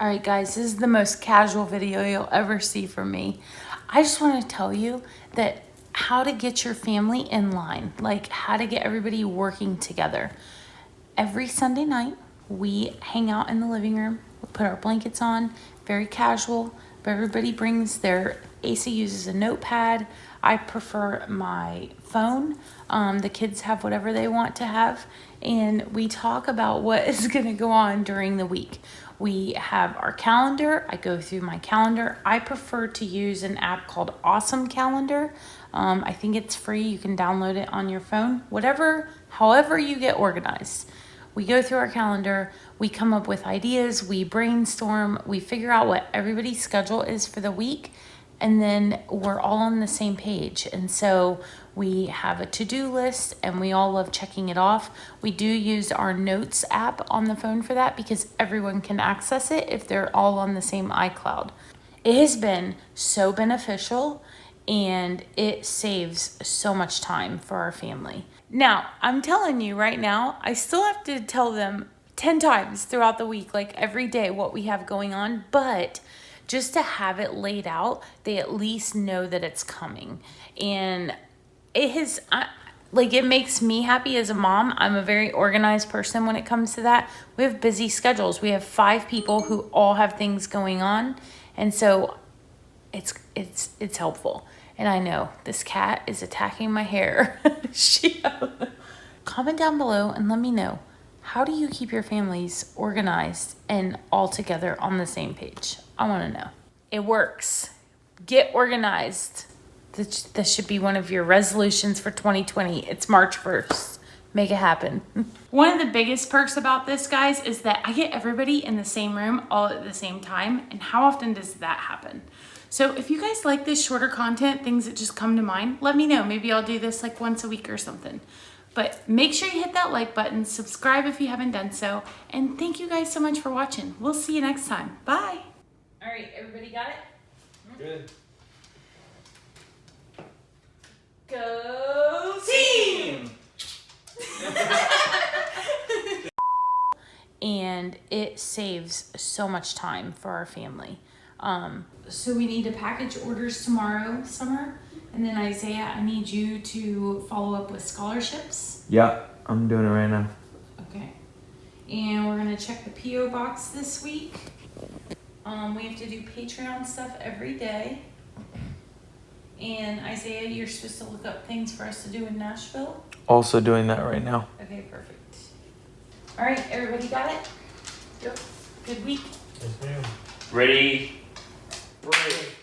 All right, guys, this is the most casual video you'll ever see from me. I just want to tell you that how to get your family in line, like how to get everybody working together. Every Sunday night, we hang out in the living room, we put our blankets on, very casual, but everybody brings their, Asa uses a notepad. I prefer my phone. The kids have whatever they want to have, and we talk about what is going to go on during the week. We have our calendar. I go through my calendar. I prefer to use an app called Awesome Calendar. I think it's free. You can download it on your phone. However you get organized. We go through our calendar. We come up with ideas. We brainstorm. We figure out what everybody's schedule is for the week. And then we're all on the same page. And so we have a to-do list and we all love checking it off. We do use our notes app on the phone for that because everyone can access it if they're all on the same iCloud. It has been so beneficial and it saves so much time for our family. Now, I'm telling you right now, I still have to tell them 10 times throughout the week, like every day, what we have going on, but just to have it laid out, they at least know that it's coming. And it makes me happy as a mom. I'm a very organized person when it comes to that. We have busy schedules. We have 5 people who all have things going on. And so it's helpful. And I know this cat is attacking my hair. Comment down below and let me know, how do you keep your families organized and all together on the same page? I want to know. It works. Get organized. This should be one of your resolutions for 2020. It's March 1st. Make it happen. One of the biggest perks about this, guys, is that I get everybody in the same room all at the same time. And how often does that happen? So if you guys like this shorter content, things that just come to mind, let me know. Maybe I'll do this like once a week or something. But make sure you hit that like button, subscribe if you haven't done so, and thank you guys so much for watching. We'll see you next time. Bye. All right, everybody got it? Good. Go team! And it saves so much time for our family. So we need to package orders tomorrow, Summer. And then Isaiah, I need you to follow up with scholarships. Yeah, I'm doing it right now. Okay. And we're gonna check the P.O. box this week. We have to do Patreon stuff every day. And Isaiah, you're supposed to look up things for us to do in Nashville. Also doing that right now. Okay, perfect. All right, everybody got it? Yep. Good week. Yes, ma'am. Ready? Break.